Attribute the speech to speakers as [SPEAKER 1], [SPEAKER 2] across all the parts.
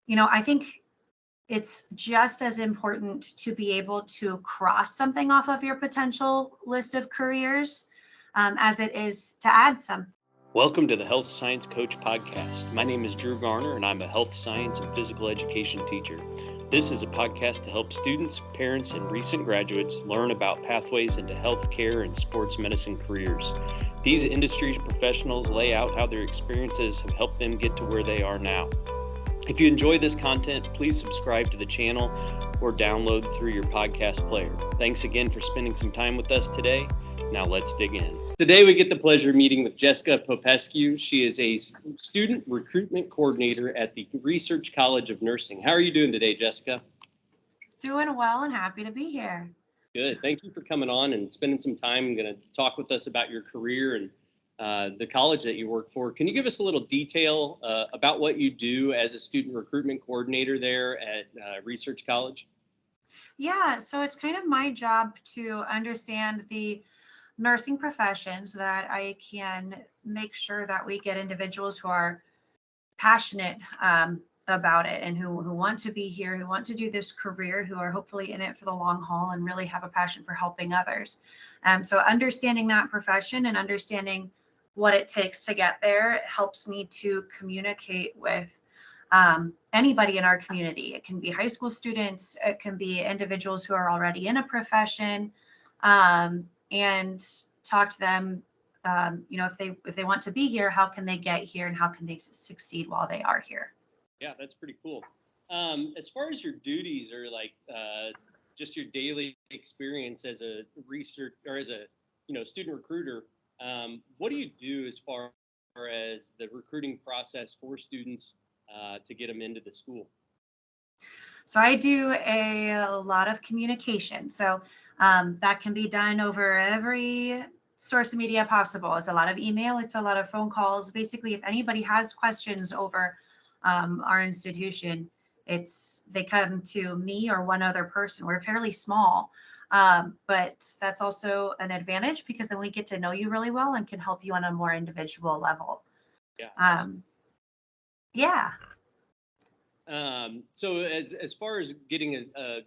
[SPEAKER 1] I think it's just as important to be able to cross something off of your potential list of careers as it is to add something.
[SPEAKER 2] Welcome to the Health Science Coach Podcast. My name is Drew Garner, and I'm a health science and physical education teacher. This is a podcast to help students, parents, and recent graduates learn about pathways into healthcare and sports medicine careers. These industry professionals lay out how their experiences have helped them get to where they are now. If you enjoy this content, please subscribe to the channel or download through your podcast player. Thanks again for spending some time with us today. Now let's dig in. Today we get the pleasure of meeting with Jessica Popescu. She is a Student Recruitment Coordinator at the Research College of Nursing. How are you doing today, Jessica?
[SPEAKER 1] Doing well and happy to be here.
[SPEAKER 2] Good. Thank you for coming on and spending some time. I'm going to talk with us about your career and the college that you work for. Can you give us a little detail about what you do as a student recruitment coordinator there at Research College?
[SPEAKER 1] Yeah, so it's kind of my job to understand the nursing profession so that I can make sure that we get individuals who are passionate about it and who want to be here, who want to do this career, who are hopefully in it for the long haul and really have a passion for helping others. So understanding that profession and understanding what it takes to get there helps me to communicate with anybody in our community. It can be high school students, it can be individuals who are already in a profession, and talk to them. If they want to be here, how can they get here and how can they succeed while they are here?
[SPEAKER 2] Yeah, that's pretty cool. As far as your duties or just your daily experience as a research or as a student recruiter, what do you do as far as the recruiting process for students to get them into the school?
[SPEAKER 1] So I do a lot of communication. So that can be done over every source of media possible. It's a lot of email, it's a lot of phone calls. Basically, if anybody has questions over our institution, they come to me or one other person. We're fairly small, but that's also an advantage because then we get to know you really well and can help you on a more individual level.
[SPEAKER 2] Yeah.
[SPEAKER 1] Yeah.
[SPEAKER 2] So as far as getting a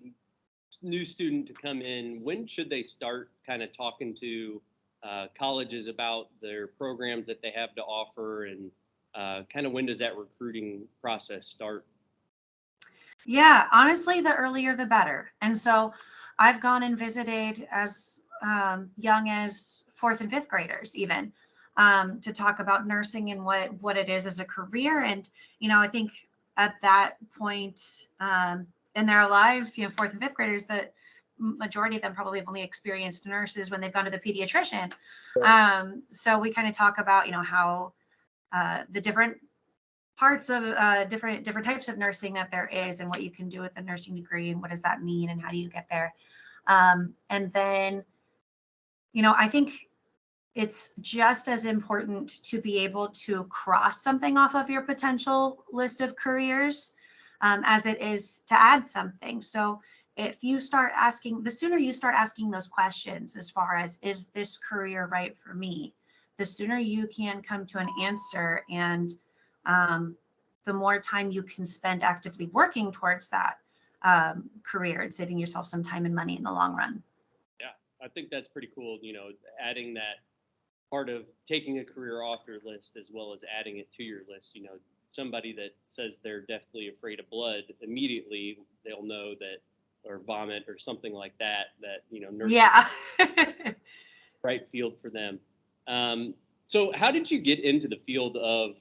[SPEAKER 2] new student to come in, when should they start kind of talking to colleges about their programs that they have to offer, and kind of when does that recruiting process start?
[SPEAKER 1] Yeah, honestly, the earlier the better. And so I've gone and visited as young as fourth and fifth graders, even to talk about nursing and what it is as a career. And, I think at that point in their lives, fourth and fifth graders, the majority of them probably have only experienced nurses when they've gone to the pediatrician. So we kind of talk about, how the different parts of different types of nursing that there is and what you can do with a nursing degree and what does that mean and how do you get there. And then, I think it's just as important to be able to cross something off of your potential list of careers as it is to add something. So if you start asking, the sooner you start asking those questions as far as, is this career right for me? The sooner you can come to an answer, and the more time you can spend actively working towards that career and saving yourself some time and money in the long run.
[SPEAKER 2] Yeah, I think that's pretty cool. Adding that part of taking a career off your list as well as adding it to your list. Somebody that says they're deathly afraid of blood, immediately they'll know that, or vomit or something like that, nursing
[SPEAKER 1] Yeah.
[SPEAKER 2] right field for them. So how did you get into the field of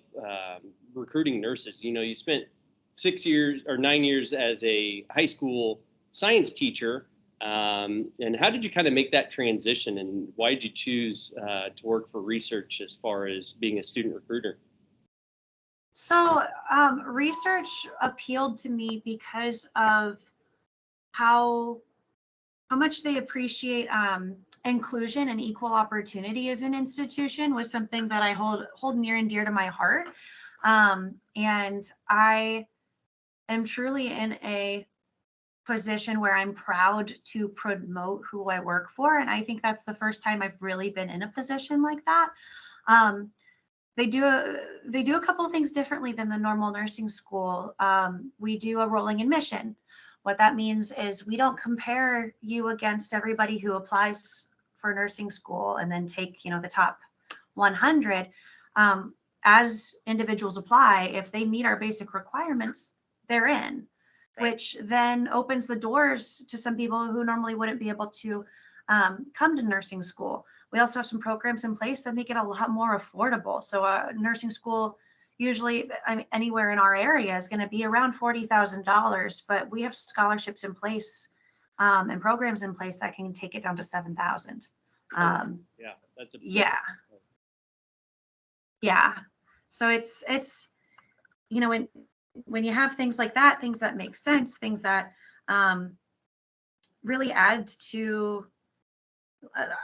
[SPEAKER 2] recruiting nurses? You spent 6 years or 9 years as a high school science teacher. And how did you kind of make that transition, and why did you choose to work for research as far as being a student recruiter?
[SPEAKER 1] So research appealed to me because of how much they appreciate inclusion and equal opportunity as an institution was something that I hold near and dear to my heart. And I am truly in a position where I'm proud to promote who I work for. And I think that's the first time I've really been in a position like that. Um, they do a couple of things differently than the normal nursing school. We do a rolling admission. What that means is we don't compare you against everybody who applies for nursing school and then take, the top 100. As individuals apply, if they meet our basic requirements, they're in, which then opens the doors to some people who normally wouldn't be able to come to nursing school. We also have some programs in place that make it a lot more affordable. So nursing school, usually anywhere in our area, is going to be around $40,000, but we have scholarships in place and programs in place that can take it down to $7,000. Yeah. So it's when you have things like that, things that make sense, things that really add to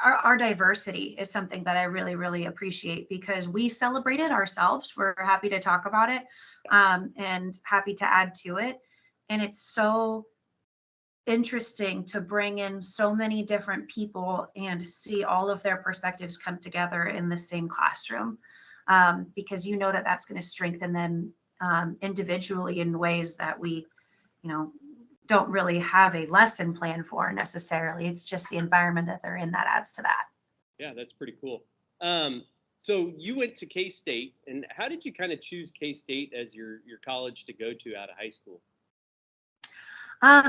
[SPEAKER 1] our diversity is something that I really, really appreciate, because we celebrate it ourselves. We're happy to talk about it and happy to add to it. And it's so interesting to bring in so many different people and see all of their perspectives come together in the same classroom, because that's going to strengthen them individually in ways that we, don't really have a lesson plan for necessarily. It's just the environment that they're in that adds to that.
[SPEAKER 2] Yeah, that's pretty cool. So you went to K-State, and how did you kind of choose K-State as your college to go to out of high school?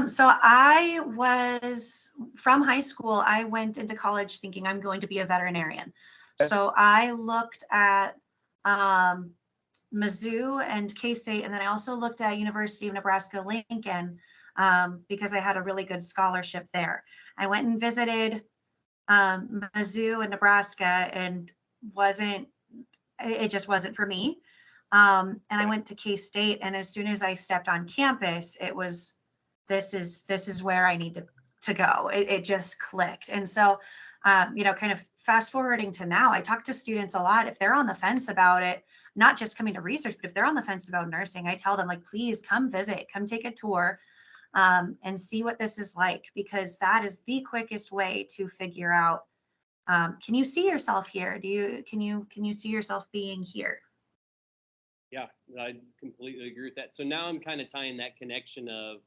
[SPEAKER 1] So I was from high school, I went into college thinking I'm going to be a veterinarian. Okay. So I looked at Mizzou and K-State, and then I also looked at University of Nebraska-Lincoln because I had a really good scholarship there. I went and visited Mizzou and Nebraska, and it just wasn't for me. And I went to K-State, and as soon as I stepped on campus, it was, this is where I need to go. It just clicked. And so, kind of fast forwarding to now, I talk to students a lot. If they're on the fence about it, not just coming to research, but if they're on the fence about nursing, I tell them, like, please come visit, come take a tour, and see what this is like, because that is the quickest way to figure out, can you see yourself here? Can you see yourself being here?
[SPEAKER 2] Yeah, I completely agree with that. So now I'm kind of tying that connection of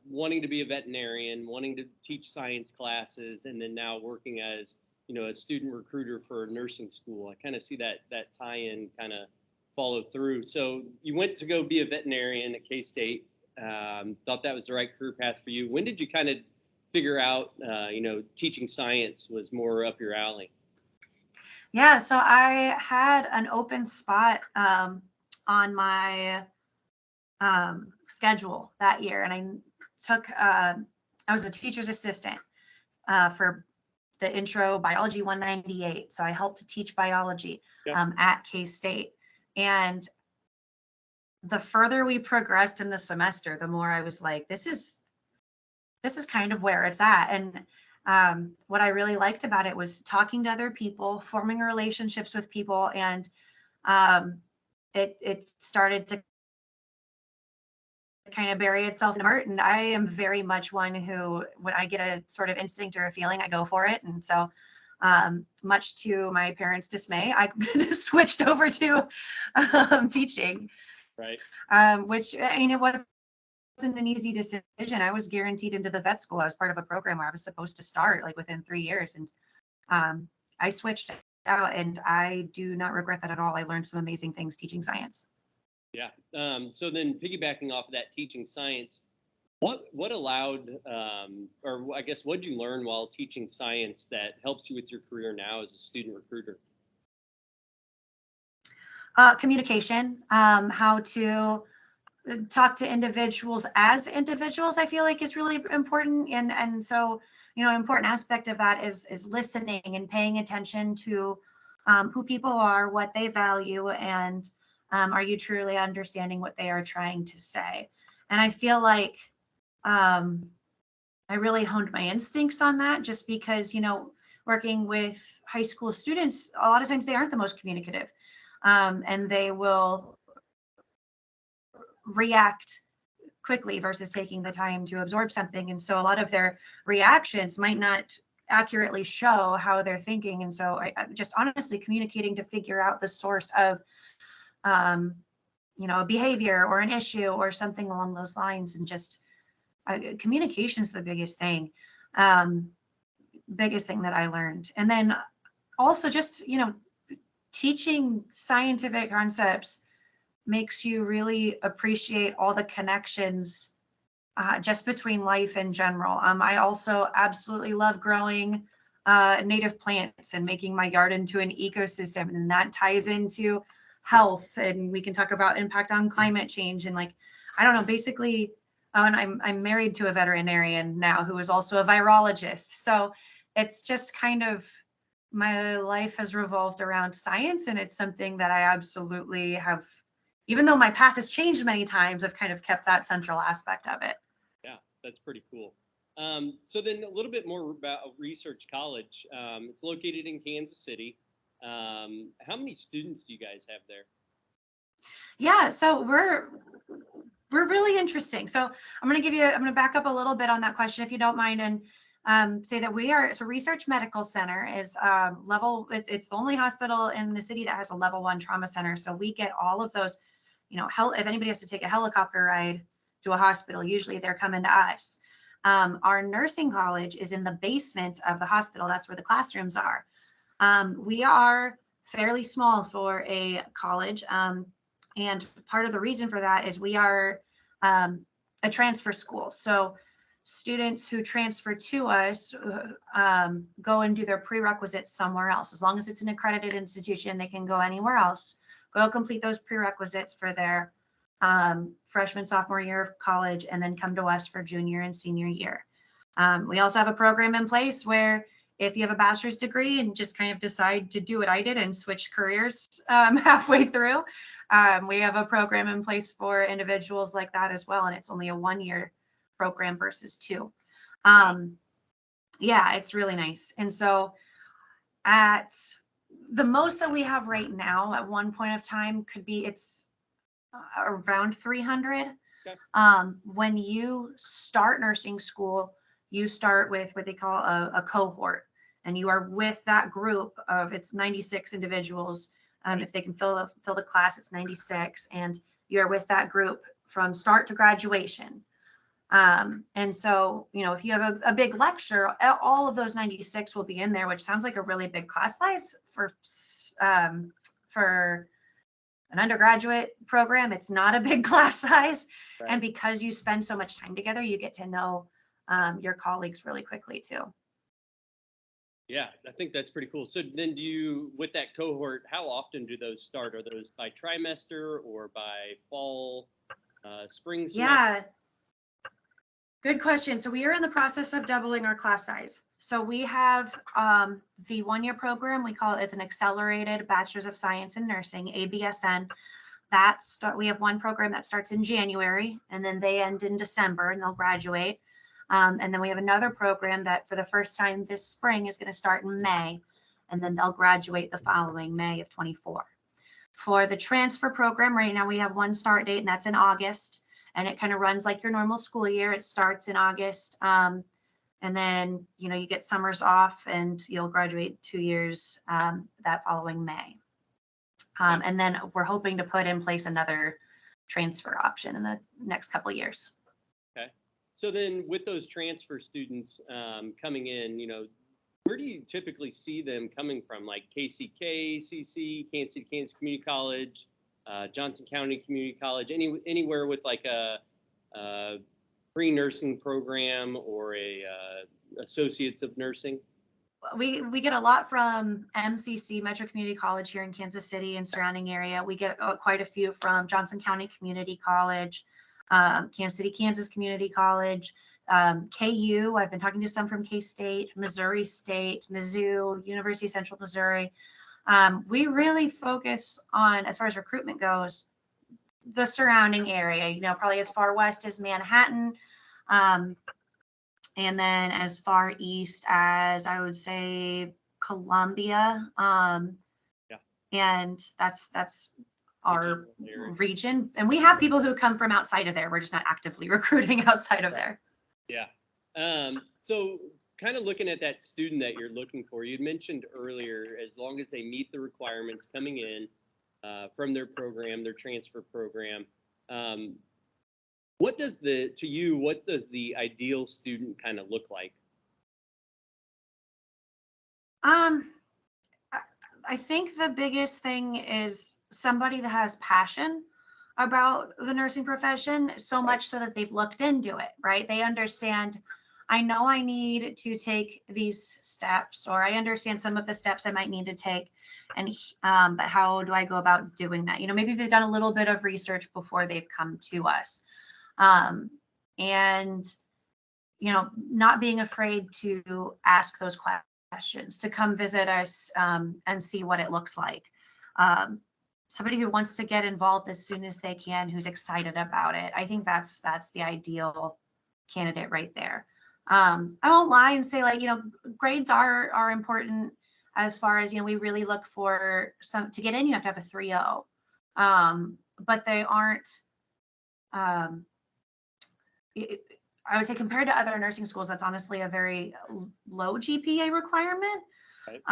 [SPEAKER 2] wanting to be a veterinarian, wanting to teach science classes, and then now working as, a student recruiter for a nursing school. I kind of see that tie-in kind of follow through. So you went to go be a veterinarian at K-State, thought that was the right career path for you. When did you kind of figure out, teaching science was more up your alley?
[SPEAKER 1] Yeah, so I had an open spot on my schedule that year, and I was a teacher's assistant for the intro biology 198. So I helped to teach biology at K-State. And the further we progressed in the semester, the more I was like, this is kind of where it's at. And what I really liked about it was talking to other people, forming relationships with people, and it started to kind of bury itself in my heart. And I am very much one who, when I get a sort of instinct or a feeling, I go for it. And so much to my parents' dismay, I switched over to teaching.
[SPEAKER 2] Right.
[SPEAKER 1] Which, it wasn't an easy decision. I was guaranteed into the vet school. I was part of a program where I was supposed to start like within 3 years. And I switched out, and I do not regret that at all. I learned some amazing things teaching science.
[SPEAKER 2] Yeah. So then piggybacking off of that, teaching science, what allowed, or I guess, what did you learn while teaching science that helps you with your career now as a student recruiter?
[SPEAKER 1] Communication, how to talk to individuals as individuals, I feel like is really important. And so, an important aspect of that is listening and paying attention to who people are, what they value, and are you truly understanding what they are trying to say? And I feel like I really honed my instincts on that, just because, working with high school students, a lot of times they aren't the most communicative, and they will react quickly versus taking the time to absorb something. And so a lot of their reactions might not accurately show how they're thinking. And so I just honestly communicating to figure out the source of, a behavior or an issue or something along those lines. And just communication is the biggest thing that I learned. And then also just, teaching scientific concepts makes you really appreciate all the connections just between life in general. I also absolutely love growing native plants and making my yard into an ecosystem. And that ties into health. And we can talk about impact on climate change. And basically, and I'm married to a veterinarian now who is also a virologist. So it's just kind of, my life has revolved around science, and it's something that I absolutely have, even though my path has changed many times, I've kind of kept that central aspect of it.
[SPEAKER 2] Yeah, that's pretty cool. So then a little bit more about Research College. It's located in Kansas City. How many students do you guys have there?
[SPEAKER 1] Yeah, so we're really interesting. So I'm going to back up a little bit on that question, if you don't mind, and say that Research Medical Center is it's the only hospital in the city that has a level 1 trauma center. So we get all of those, if anybody has to take a helicopter ride to a hospital, usually they're coming to us. Our nursing college is in the basement of the hospital. That's where the classrooms are. We are fairly small for a college. And part of the reason for that is we are a transfer school. So students who transfer to us go and do their prerequisites somewhere else. As long as it's an accredited institution, they can go anywhere else, go complete those prerequisites for their freshman, sophomore year of college, and then come to us for junior and senior year. We also have a program in place where if you have a bachelor's degree and just kind of decide to do what I did and switch careers halfway through, we have a program in place for individuals like that as well. And it's only a 1-year program versus 2. Yeah, it's really nice. And so at the most that we have right now at one point of time it's around 300.
[SPEAKER 2] Okay.
[SPEAKER 1] When you start nursing school, you start with what they call a cohort, and you are with that group of, it's 96 individuals. If they can fill the class, it's 96, and you're with that group from start to graduation. And so, if you have a big lecture, all of those 96 will be in there, which sounds like a really big class size for an undergraduate program. It's not a big class size. Right. And because you spend so much time together, you get to know your colleagues really quickly too.
[SPEAKER 2] Yeah, I think that's pretty cool. So then with that cohort, how often do those start? Are those by trimester or by fall, spring semester?
[SPEAKER 1] Yeah, good question. So we are in the process of doubling our class size. So we have the 1-year program. We call it's an accelerated Bachelor's of Science in Nursing, ABSN. We have one program that starts in January, and then they end in December, and they'll graduate. And then we have another program that for the first time this spring is going to start in May, and then they'll graduate the following May of 24. For the transfer program, right now we have one start date, and that's in August, and it kind of runs like your normal school year. It starts in August, and then you get summers off, and you'll graduate 2 years that following May. And then we're hoping to put in place another transfer option in the next couple of years.
[SPEAKER 2] Okay. So then with those transfer students coming in, where do you typically see them coming from? Like KCK, CC, Kansas City, Kansas Community College, Johnson County Community College, anywhere with like a pre-nursing program or a associates of nursing?
[SPEAKER 1] We get a lot from MCC, Metro Community College here in Kansas City and surrounding area. We get quite a few from Johnson County Community College, Kansas City, Kansas Community College, KU. I've been talking to some from K-State, Missouri State, Mizzou, University of Central Missouri. We really focus on, as far as recruitment goes, the surrounding area, probably as far west as Manhattan. And then as far east as, I would say, Columbia. And that's our region. And we have people who come from outside of there. We're just not actively recruiting outside of there.
[SPEAKER 2] Yeah. So kind of looking at that student that you're looking for, you mentioned earlier, as long as they meet the requirements coming in from their program, their transfer program, what does the ideal student kind of look like?
[SPEAKER 1] Um, I think the biggest thing is somebody that has passion about the nursing profession, so
[SPEAKER 2] Right.
[SPEAKER 1] much so that they've looked into it, right? They understand, I know I need to take these steps, or I understand some of the steps I might need to take. And, but how do I go about doing that? Maybe they've done a little bit of research before they've come to us. Um, and not being afraid to ask those questions, to come visit us, and see what it looks like. Um, Somebody who wants to get involved as soon as they can, who's excited about it. I think that's the ideal candidate right there. I won't lie and say, like, grades are important, as far as, we really look for some to get in. You have to have a 3.0, but they aren't. Um, I would say, compared to other nursing schools, that's honestly a very low GPA requirement,
[SPEAKER 2] Right.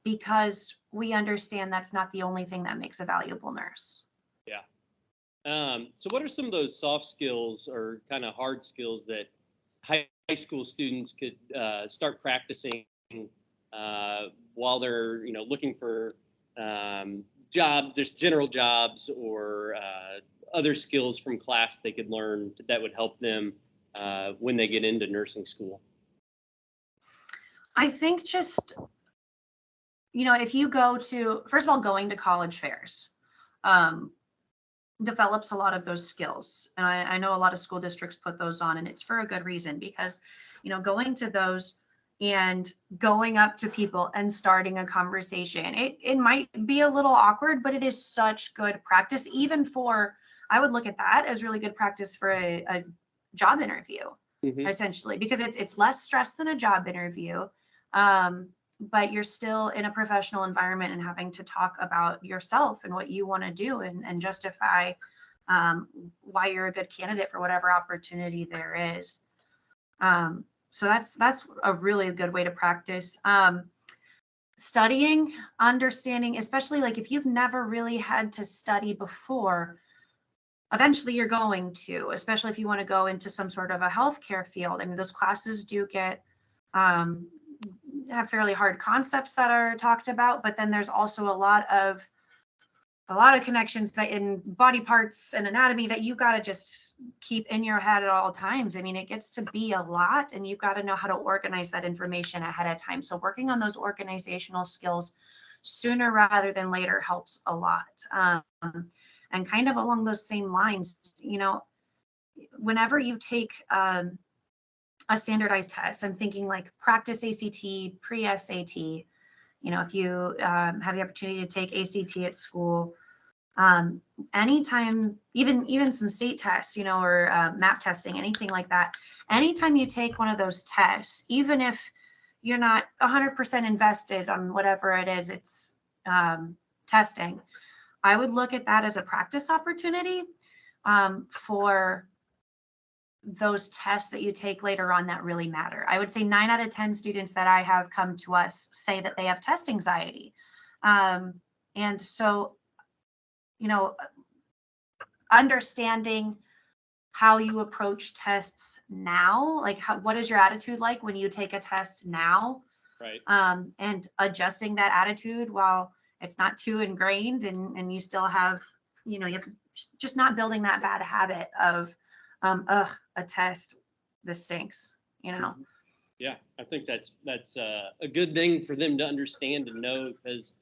[SPEAKER 1] because we understand that's not the only thing that makes a valuable nurse.
[SPEAKER 2] Yeah. So what are some of those soft skills or kind of hard skills that high school students could start practicing while they're, looking for just general jobs, or other skills from class they could learn that would help them when they get into nursing school?
[SPEAKER 1] I think just, if you go to, first of all, going to college fairs, um, develops a lot of those skills. And I know a lot of school districts put those on, and it's for a good reason, because, going to those and going up to people and starting a conversation, it might be a little awkward, but it is such good practice, even for, I would look at that as really good practice for a job interview,
[SPEAKER 2] Mm-hmm.
[SPEAKER 1] essentially, because it's less stress than a job interview. But you're still in a professional environment and having to talk about yourself and what you want to do, and justify, why you're a good candidate for whatever opportunity there is. So that's a really good way to practice. Studying, understanding, especially like if you've never really had to study before, eventually you're going to, especially if you want to go into some sort of a healthcare field. I mean, those classes do um, have fairly hard concepts that are talked about, but then there's also a lot of connections that in body parts and anatomy that you got to just keep in your head at all times. I mean, it gets to be a lot, and you've got to know how to organize that information ahead of time. So working on those organizational skills sooner rather than later helps a lot. And kind of along those same lines, whenever you take, a standardized test, I'm thinking like practice ACT, pre-SAT, if you, have the opportunity to take ACT at school, um, anytime, even some state tests, or map testing, anything like that. Anytime you take one of those tests, even if you're not 100% invested on whatever it is it's, testing, I would look at that as a practice opportunity, for those tests that you take later on that really matter. I would say 9 out of 10 students that I have come to us say that they have test anxiety. And so, you know, understanding how you approach tests now, like what is your attitude like when you take a test now,
[SPEAKER 2] Right.
[SPEAKER 1] and adjusting that attitude while it's not too ingrained, and you still have, you have just not building that bad habit of, a test, this stinks.
[SPEAKER 2] Yeah, I think that's a good thing for them to understand and know, because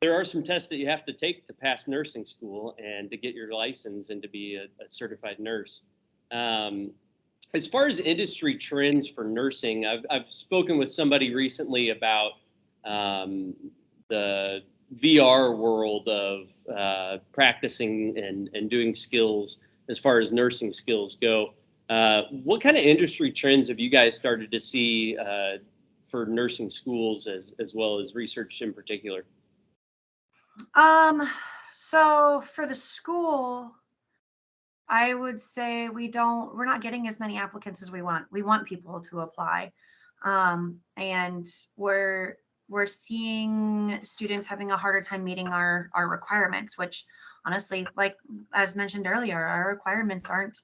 [SPEAKER 2] there are some tests that you have to take to pass nursing school and to get your license and to be a certified nurse. Um, as far as industry trends for nursing, I've spoken with somebody recently about the VR world of practicing and doing skills as far as nursing skills go. What kind of industry trends have you guys started to see for nursing schools, as well as research in particular?
[SPEAKER 1] Um, so for the school, I would say we're not getting as many applicants as we want. We want people to apply. And we're seeing students having a harder time meeting our requirements, which honestly, like as mentioned earlier, our requirements aren't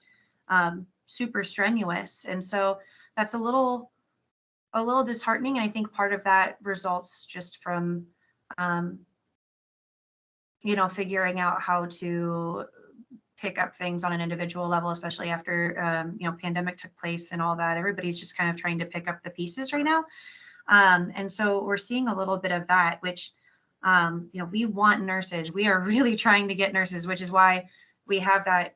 [SPEAKER 1] super strenuous. And so that's a little disheartening. And I think part of that results just from um, figuring out how to pick up things on an individual level, especially after pandemic took place and all that. Everybody's just kind of trying to pick up the pieces right now, and so we're seeing a little bit of that. Which we want nurses. We are really trying to get nurses, which is why we have that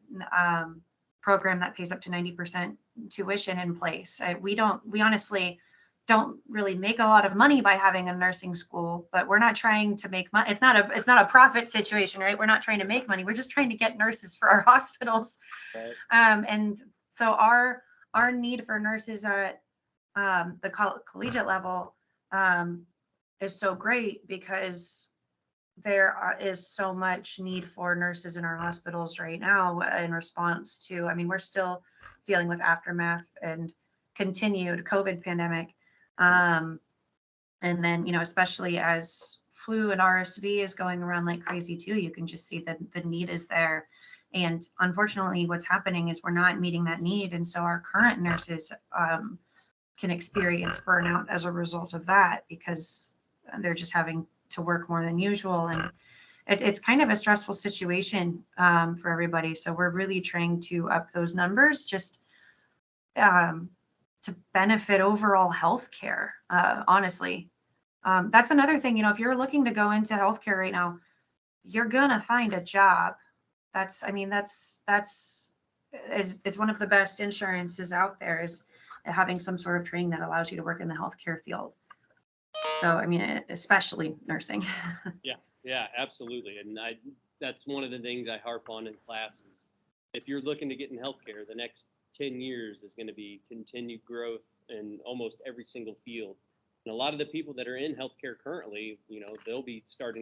[SPEAKER 1] program that pays up to 90% tuition in place. We honestly don't really make a lot of money by having a nursing school, but we're not trying to make money. It's not a profit situation, right? We're not trying to make money. We're just trying to get nurses for our hospitals.
[SPEAKER 2] Right.
[SPEAKER 1] And so our need for nurses at the collegiate level is so great because is so much need for nurses in our hospitals right now in response to, we're still dealing with aftermath and continued COVID pandemic. And then, especially as flu and RSV is going around like crazy too, you can just see that the need is there. And unfortunately, what's happening is we're not meeting that need. And so our current nurses can experience burnout as a result of that because they're just having to work more than usual. And it's kind of a stressful situation for everybody. So we're really trying to up those numbers just to benefit overall healthcare, honestly. That's another thing, if you're looking to go into healthcare right now, you're gonna find a job. It's one of the best insurances out there is having some sort of training that allows you to work in the healthcare field. So, especially nursing.
[SPEAKER 2] Yeah, absolutely. And that's one of the things I harp on in classes. If you're looking to get in healthcare, the next 10 years is going to be continued growth in almost every single field. And a lot of the people that are in healthcare currently, they'll be start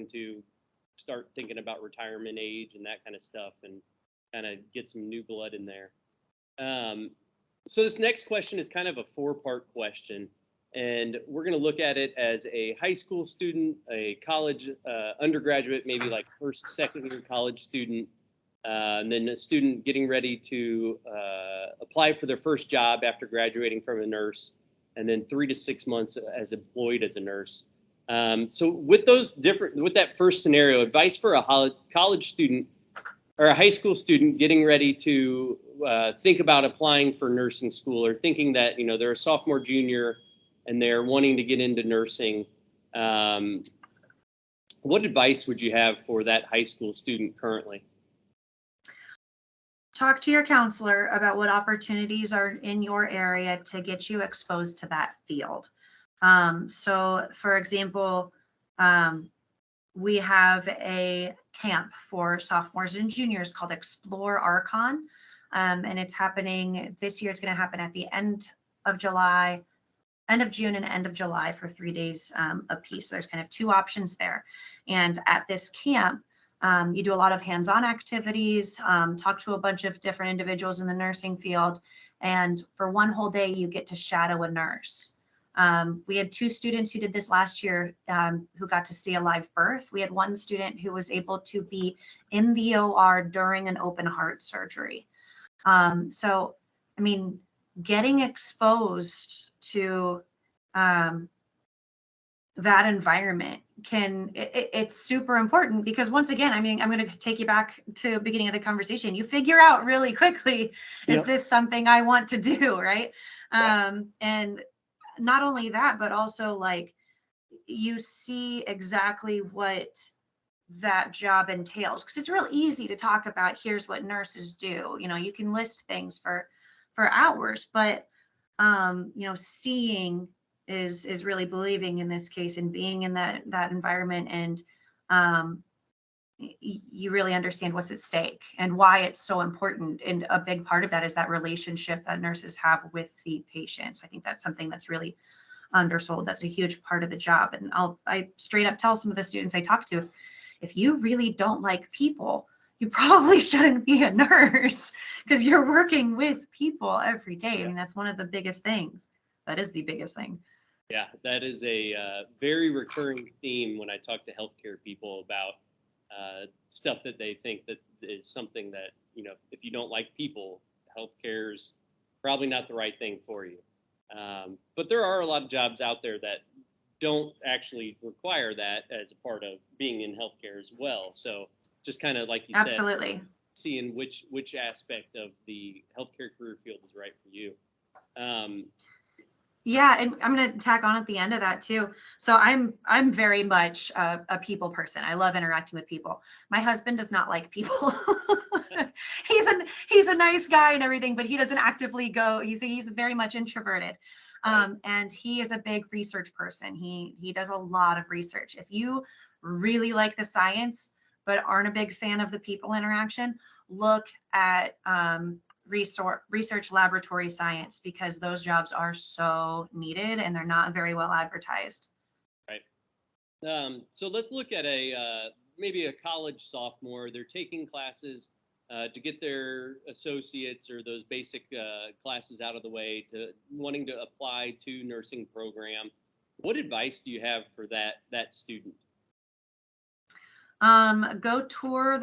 [SPEAKER 2] thinking about retirement age and that kind of stuff and kind of get some new blood in there. So this next question is kind of a 4-part question. And we're going to look at it as a high school student, a college undergraduate, maybe like first, second year college student, and then a student getting ready to apply for their first job after graduating from a nurse, and then 3 to 6 months as employed as a nurse. So with that first scenario, advice for a college student or a high school student getting ready to think about applying for nursing school or thinking that, they're a sophomore, junior, and they're wanting to get into nursing. What advice would you have for that high school student currently?
[SPEAKER 1] Talk to your counselor about what opportunities are in your area to get you exposed to that field. So, for example, we have a camp for sophomores and juniors called Explore Archon, and it's happening this year. It's going to happen at the end of June and end of July for 3 days apiece. So there's kind of 2 options there. And at this camp, you do a lot of hands-on activities, talk to a bunch of different individuals in the nursing field. And for 1 whole day, you get to shadow a nurse. We had 2 students who did this last year who got to see a live birth. We had 1 student who was able to be in the OR during an open heart surgery. So, getting exposed to that environment it's super important because once again, I'm going to take you back to the beginning of the conversation. You figure out really quickly, is this something I want to do? Right. And not only that, but also like you see exactly what that job entails, because it's real easy to talk about here's what nurses do. You can list things for hours, but seeing is really believing in this case and being in that environment, and you really understand what's at stake and why it's so important. And a big part of that is that relationship that nurses have with the patients. I think that's something that's really undersold. That's a huge part of the job. And I straight up tell some of the students I talk to, if you really don't like people, you probably shouldn't be a nurse because you're working with people every day.
[SPEAKER 2] Yeah.
[SPEAKER 1] I mean, that's one of the biggest things. That is the biggest thing.
[SPEAKER 2] Yeah, that is a very recurring theme when I talk to healthcare people about stuff that they think that is something that, if you don't like people, healthcare's probably not the right thing for you. But there are a lot of jobs out there that don't actually require that as a part of being in healthcare as well. So just kind of like you said,
[SPEAKER 1] Absolutely.
[SPEAKER 2] seeing which aspect of the healthcare career field is right for you.
[SPEAKER 1] Yeah, and I'm going to tack on at the end of that too. So I'm very much a people person. I love interacting with people. My husband does not like people. he's a nice guy and everything, but he doesn't actively go. He's very much introverted, and he is a big research person. He does a lot of research. If you really like the science but aren't a big fan of the people interaction, look at research laboratory science, because those jobs are so needed and they're not very well advertised.
[SPEAKER 2] Right. So let's look at maybe a college sophomore. They're taking classes to get their associates or those basic classes out of the way, to wanting to apply to nursing program. What advice do you have for that student?
[SPEAKER 1] Go tour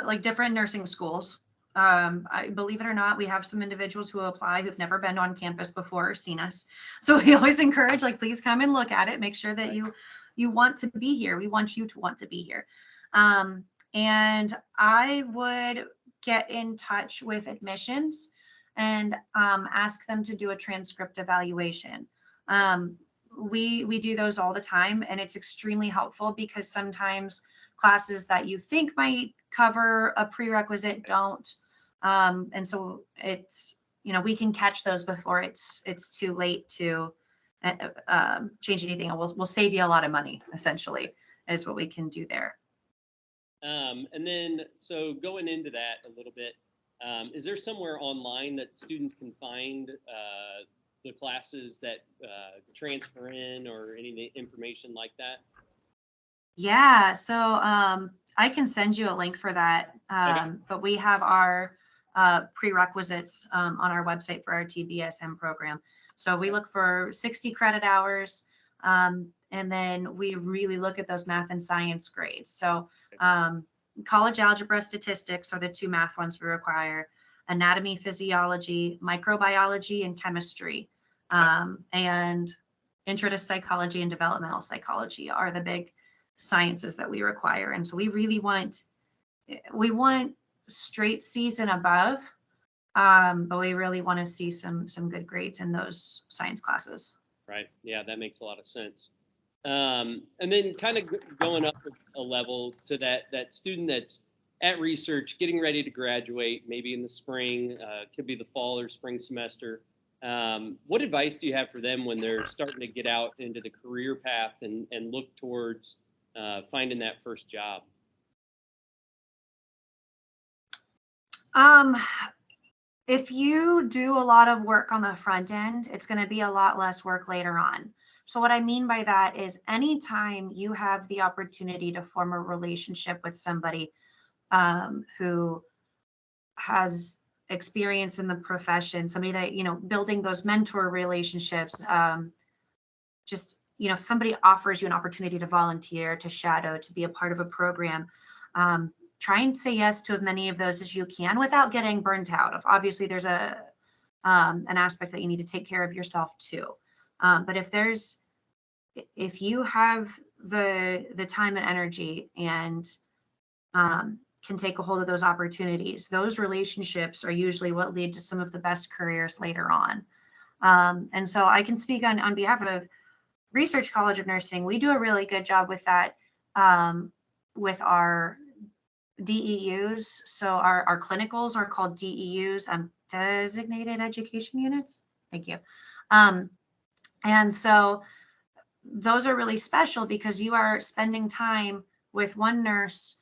[SPEAKER 1] like different nursing schools. I believe it or not, we have some individuals who apply who've never been on campus before or seen us. So we always encourage, like, please come and look at it. Make sure that you want to be here. We want you to want to be here. And I would get in touch with admissions and ask them to do a transcript evaluation. We do those all the time, and it's extremely helpful because sometimes classes that you think might cover a prerequisite don't. And so it's, we can catch those before it's too late to change anything. And we'll save you a lot of money, essentially, is what we can do there.
[SPEAKER 2] And then, so going into that a little bit, is there somewhere online that students can find the classes that transfer in, or any information like that?
[SPEAKER 1] Yeah, so I can send you a link for that.
[SPEAKER 2] Okay.
[SPEAKER 1] But we have our prerequisites on our website for our TBSM program. So we look for 60 credit hours, and then we really look at those math and science grades. So college algebra, statistics are the two math ones we require. Anatomy, physiology, microbiology, and chemistry. And intro to psychology and developmental psychology are the big sciences that we require. And so we want straight C's and above, but we really want to see some good grades in those science classes.
[SPEAKER 2] Right. Yeah, that makes a lot of sense. And then kind of going up a level to that student that's at research, getting ready to graduate, maybe in the spring, could be the fall or spring semester. What advice do you have for them when they're starting to get out into the career path and look towards finding that first job?
[SPEAKER 1] If you do a lot of work on the front end, it's going to be a lot less work later on. So what I mean by that is anytime you have the opportunity to form a relationship with somebody who has experience in the profession, somebody that, building those mentor relationships, just, if somebody offers you an opportunity to volunteer, to shadow, to be a part of a program, try and say yes to as many of those as you can without getting burnt out. Obviously, there's an aspect that you need to take care of yourself too. But if you have the time and energy and can take a hold of those opportunities, those relationships are usually what lead to some of the best careers later on. And so I can speak on behalf of Research College of Nursing. We do a really good job with that, with our DEUs. So our clinicals are called DEUs, designated education units. Thank you. And so those are really special because you are spending time with one nurse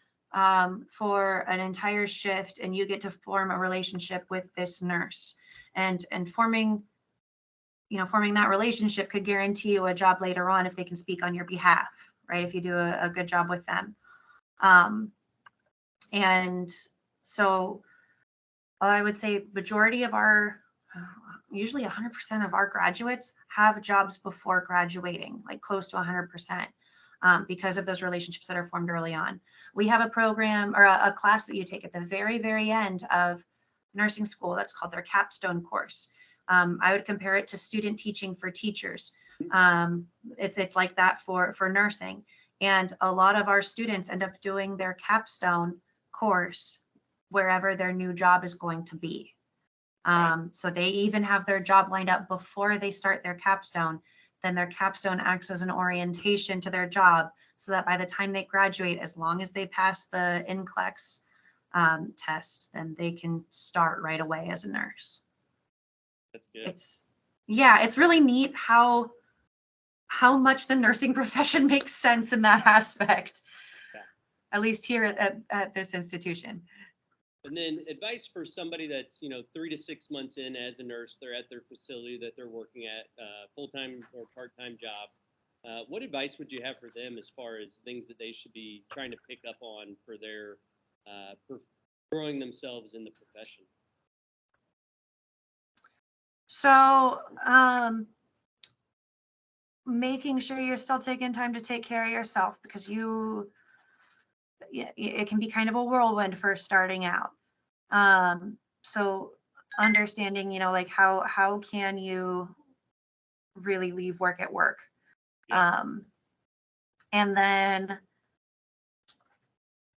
[SPEAKER 1] for an entire shift, and you get to form a relationship with this nurse, and forming that relationship could guarantee you a job later on if they can speak on your behalf, right? If you do a good job with them. And so I would say majority of usually 100% of our graduates have jobs before graduating, like close to 100%, because of those relationships that are formed early on. We have a program or a class that you take at the very, very end of nursing school that's called their capstone course. I would compare it to student teaching for teachers. It's like that for nursing. And a lot of our students end up doing their capstone course wherever their new job is going to be. So they even have their job lined up before they start their capstone. Then their capstone acts as an orientation to their job so that by the time they graduate, as long as they pass the NCLEX test, then they can start right away as a nurse.
[SPEAKER 2] That's good.
[SPEAKER 1] It's really neat how much the nursing profession makes sense in that aspect, at least here at this institution.
[SPEAKER 2] And then advice for somebody that's 3 to 6 months in as a nurse, they're at their facility that they're working at, full-time or part-time job. What advice would you have for them as far as things that they should be trying to pick up on for their growing themselves in the profession?
[SPEAKER 1] So making sure you're still taking time to take care of yourself, because it can be kind of a whirlwind first starting out. So understanding, like how can you really leave work at work? And then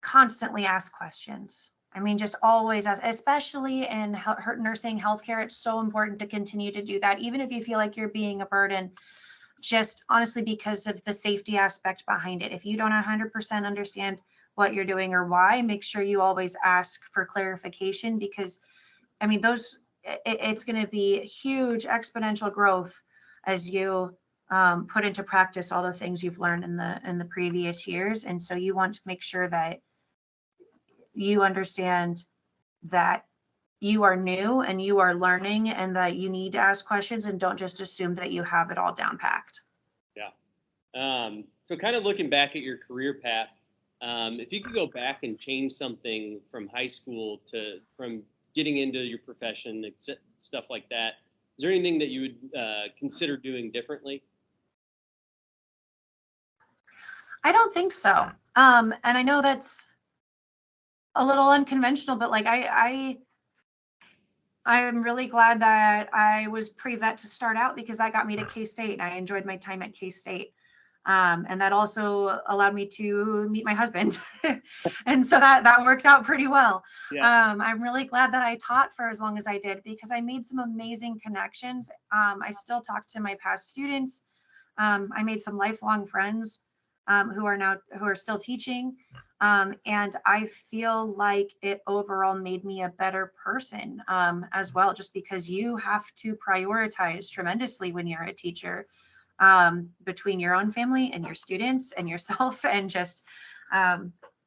[SPEAKER 1] constantly ask questions. I mean, just always ask, especially in nursing healthcare. It's so important to continue to do that, even if you feel like you're being a burden, just honestly because of the safety aspect behind it. If you don't 100% understand what you're doing or why, make sure you always ask for clarification, because I mean, it's going to be huge exponential growth as you put into practice all the things you've learned in the previous years. And so you want to make sure that you understand that you are new and you are learning, and that you need to ask questions, and don't just assume that you have it all down packed.
[SPEAKER 2] Yeah. So kind of looking back at your career path, if you could go back and change something from high school from getting into your profession, stuff like that, is there anything that you would consider doing differently?
[SPEAKER 1] I don't think so. And I know that's a little unconventional, but like I'm really glad that I was pre-vet to start out, because that got me to K-State. I enjoyed my time at K-State. And that also allowed me to meet my husband. And so that worked out pretty well.
[SPEAKER 2] Yeah.
[SPEAKER 1] I'm really glad that I taught for as long as I did, because I made some amazing connections. I still talk to my past students. I made some lifelong friends who are still teaching. And I feel like it overall made me a better person as well, just because you have to prioritize tremendously when you're a teacher, between your own family and your students and yourself. And just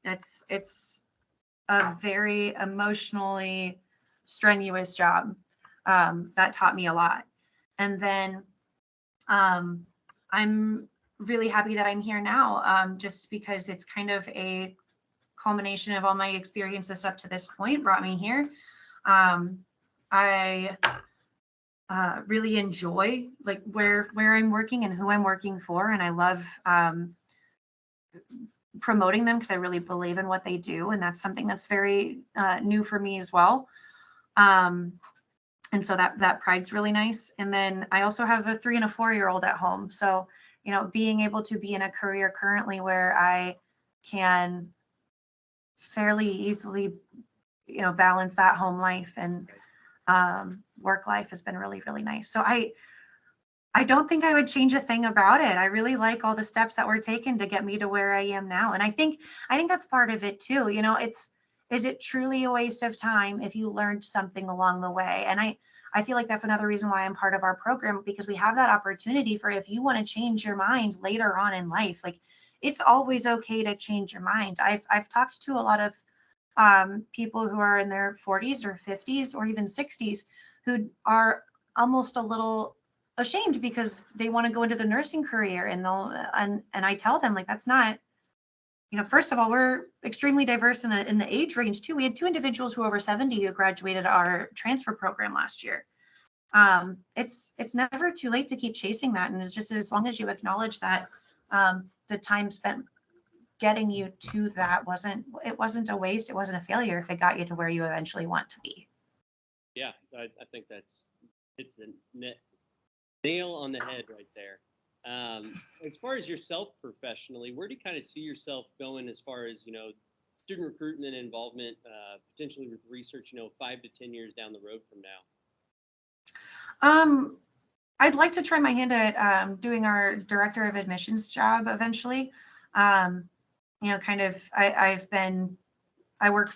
[SPEAKER 1] it's a very emotionally strenuous job that taught me a lot. And then I'm really happy that I'm here now, just because it's kind of a culmination of all my experiences up to this point brought me here. I really enjoy like where I'm working and who I'm working for, and I love promoting them, because I really believe in what they do, and that's something that's very new for me as well. And so that pride's really nice. And then I also have a 3 and a 4-year-old at home, so being able to be in a career currently where I can fairly easily balance that home life and work life has been really, really nice. So I don't think I would change a thing about it. I really like all the steps that were taken to get me to where I am now. And I think that's part of it too. Is it truly a waste of time if you learned something along the way? And I feel like that's another reason why I'm part of our program, because we have that opportunity for, if you want to change your mind later on in life, like it's always okay to change your mind. I've talked to a lot of people who are in their 40s or 50s or even 60s who are almost a little ashamed because they want to go into the nursing career, and I tell them, like, that's not first of all, we're extremely diverse in the age range too. We had 2 individuals who were over 70 who graduated our transfer program last year. It's never too late to keep chasing that. And it's just as long as you acknowledge that the time spent getting you to that wasn't a waste, it wasn't a failure if it got you to where you eventually want to be.
[SPEAKER 2] Yeah, I think it's a nail on the head right there. As far as yourself professionally, where do you kind of see yourself going as far as, student recruitment involvement, potentially with research, 5 to 10 years down the road from now?
[SPEAKER 1] I'd like to try my hand at doing our director of admissions job eventually. I work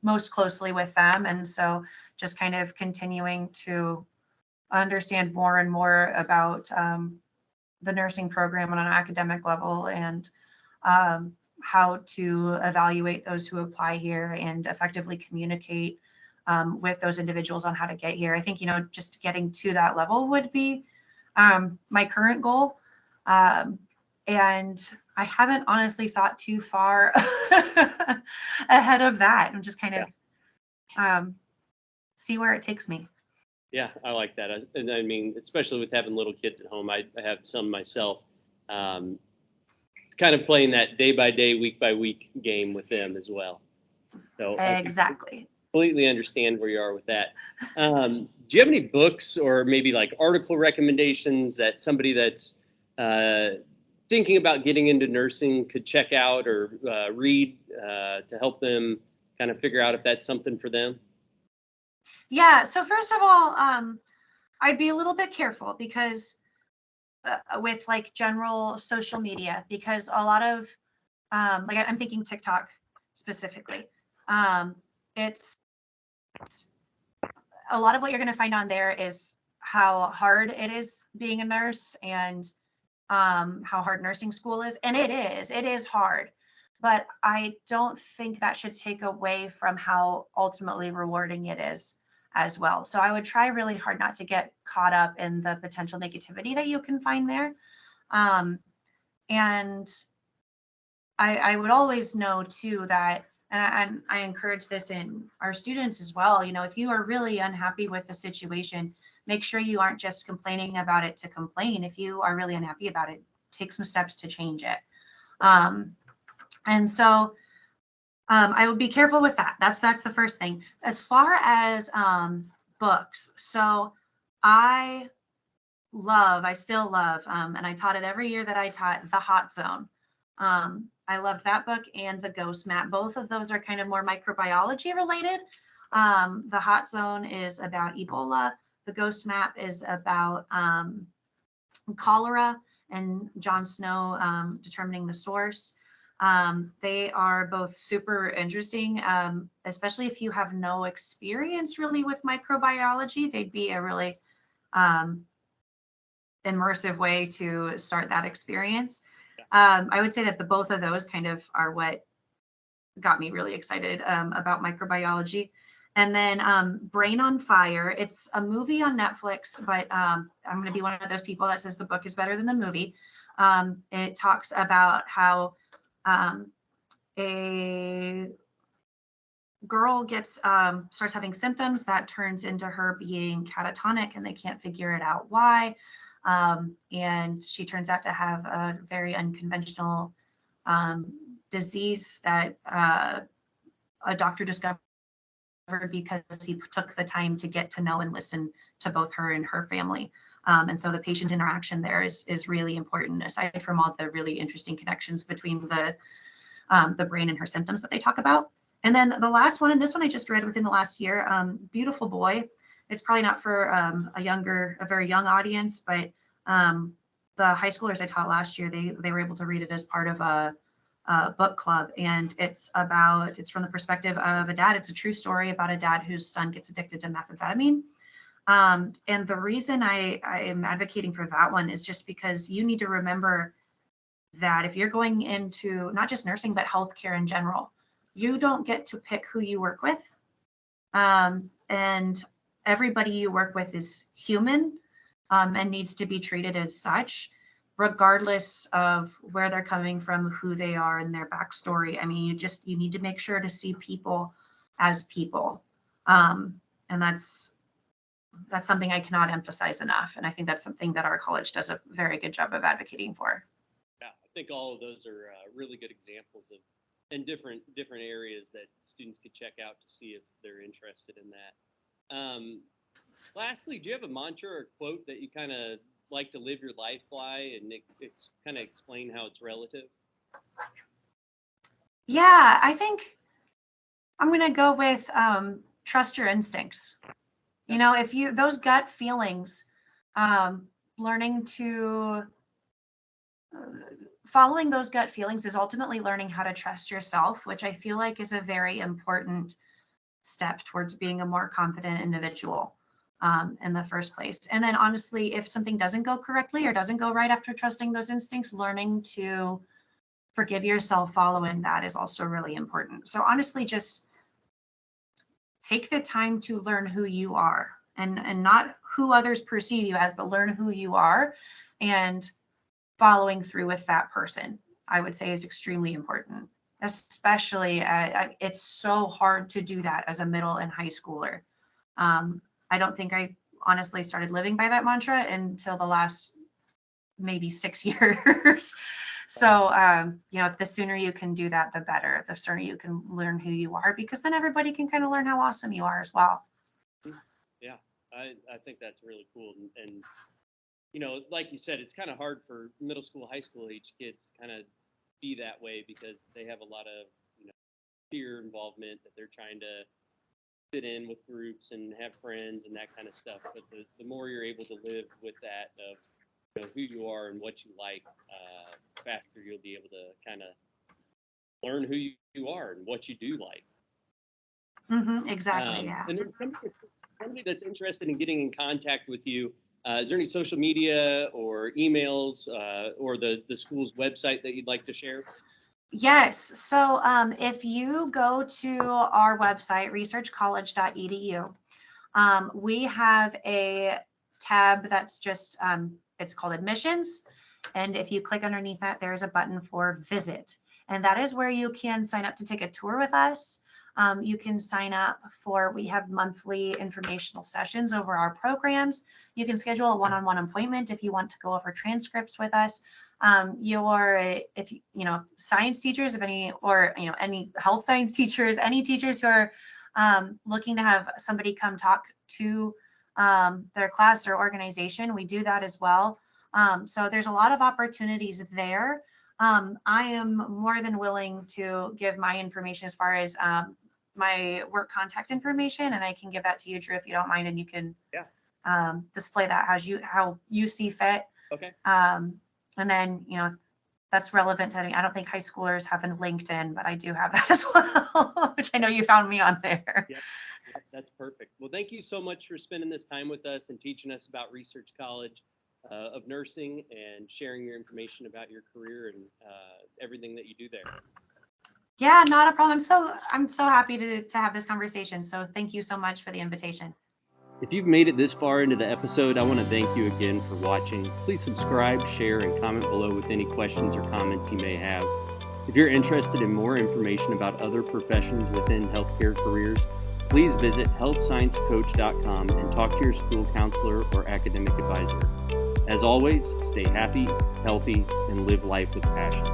[SPEAKER 1] most closely with them. And so just kind of continuing to understand more and more about the nursing program on an academic level and how to evaluate those who apply here and effectively communicate with those individuals on how to get here. I think, just getting to that level would be my current goal. And I haven't honestly thought too far ahead of that. I'm just kind of see where it takes me.
[SPEAKER 2] Yeah, I like that. And I mean, especially with having little kids at home, I have some myself. Kind of playing that day by day, week by week game with them as well. So
[SPEAKER 1] exactly.
[SPEAKER 2] I completely understand where you are with that. Do you have any books or maybe like article recommendations that somebody that's thinking about getting into nursing could check out or read to help them kind of figure out if that's something for them?
[SPEAKER 1] Yeah. So first of all, I'd be a little bit careful because with like general social media, because a lot of I'm thinking TikTok specifically. It's a lot of what you're going to find on there is how hard it is being a nurse and how hard nursing school is. And it is hard, but I don't think that should take away from how ultimately rewarding it is as well. So I would try really hard not to get caught up in the potential negativity that you can find there. And I would always know too that, and I encourage this in our students as well, if you are really unhappy with the situation, make sure you aren't just complaining about it to complain. If you are really unhappy about it, take some steps to change it. And so I would be careful with that. That's the first thing. As far as books, so I still love, and I taught it every year that I taught, The Hot Zone. I loved that book and The Ghost Map. Both of those are kind of more microbiology related. The Hot Zone is about Ebola. The Ghost Map is about cholera and Jon Snow determining the source. They are both super interesting, especially if you have no experience really with microbiology. They'd be a really immersive way to start that experience. I would say that the both of those kind of are what got me really excited about microbiology. And then Brain on Fire. It's a movie on Netflix, but I'm going to be one of those people that says the book is better than the movie. It talks about how a girl starts having symptoms that turns into her being catatonic, and they can't figure it out why. And she turns out to have a very unconventional disease that a doctor discovered because he took the time to get to know and listen to both her and her family. And so the patient interaction there is really important, aside from all the really interesting connections between the brain and her symptoms that they talk about. And then the last one, and this one I just read within the last year, Beautiful Boy. It's probably not for a very young audience, but the high schoolers I taught last year, they were able to read it as part of a book club. And it's from the perspective of a dad. It's a true story about a dad whose son gets addicted to methamphetamine. And the reason I am advocating for that one is just because you need to remember that if you're going into not just nursing, but healthcare in general, you don't get to pick who you work with. And everybody you work with is human and needs to be treated as such. regardless of where they're coming from, who they are, and their backstory. I mean, you need to make sure to see people as people. And that's something I cannot emphasize enough. And I think that's something that our college does a very good job of advocating for.
[SPEAKER 2] Yeah, I think all of those are really good examples of in different areas that students could check out to see if they're interested in that. Lastly, do you have a mantra or quote that you kind of like to live your life by, and it's kind of explain how it's relative?
[SPEAKER 1] Yeah, I think I'm going to go with trust your instincts. You know, if you, those gut feelings, learning to, following those gut feelings is ultimately learning how to trust yourself, which I feel like is a very important step towards being a more confident individual in the first place. And then honestly, if something doesn't go correctly or doesn't go right after trusting those instincts, learning to forgive yourself following that is also really important. So honestly, just take the time to learn who you are and not who others perceive you as, but learn who you are, and following through with that person, I would say, is extremely important, especially it's so hard to do that as a middle and high schooler. I don't think I honestly started living by that mantra until the last maybe 6 years. So, you know, if the sooner you can do that, the better. The sooner you can learn who you are, because then everybody can kind of learn how awesome you are as well.
[SPEAKER 2] Yeah, I think that's really cool. And, you know, like you said, it's kind of hard for middle school, high school age kids to kind of be that way because they have a lot of, you know, peer involvement that they're trying to fit in with groups and have friends and that kind of stuff. But the more you're able to live with that of, you know, who you are and what you like, faster you'll be able to kind of learn who you are and what you do like.
[SPEAKER 1] Exactly. Yeah.
[SPEAKER 2] And then somebody that's interested in getting in contact with you, is there any social media or emails or the school's website that you'd like to share?
[SPEAKER 1] Yes. So if you go to our website, researchcollege.edu, we have a tab that's just, it's called admissions. And if you click underneath that, there's a button for visit. And that is where you can sign up to take a tour with us. You can sign up for, we have monthly informational sessions over our programs. You can schedule a one-on-one appointment if you want to go over transcripts with us. If you know, science teachers, if any, or, you know, any health science teachers, any teachers who are looking to have somebody come talk to their class or organization, we do that as well. So there's a lot of opportunities there. I am more than willing to give my information as far as my work contact information, and I can give that to you, Drew, if you don't mind, and you can display that how you see fit.
[SPEAKER 2] Okay.
[SPEAKER 1] And then, you know, that's relevant to me. I don't think high schoolers have a LinkedIn, but I do have that as well, which I know you found me on there.
[SPEAKER 2] Yep, that's perfect. Well, thank you so much for spending this time with us and teaching us about Research College of Nursing and sharing your information about your career and everything that you do there.
[SPEAKER 1] Yeah, not a problem. I'm so happy to have this conversation. So thank you so much for the invitation.
[SPEAKER 2] If you've made it this far into the episode, I want to thank you again for watching. Please subscribe, share, and comment below with any questions or comments you may have. If you're interested in more information about other professions within healthcare careers, please visit healthsciencecoach.com and talk to your school counselor or academic advisor. As always, stay happy, healthy, and live life with passion.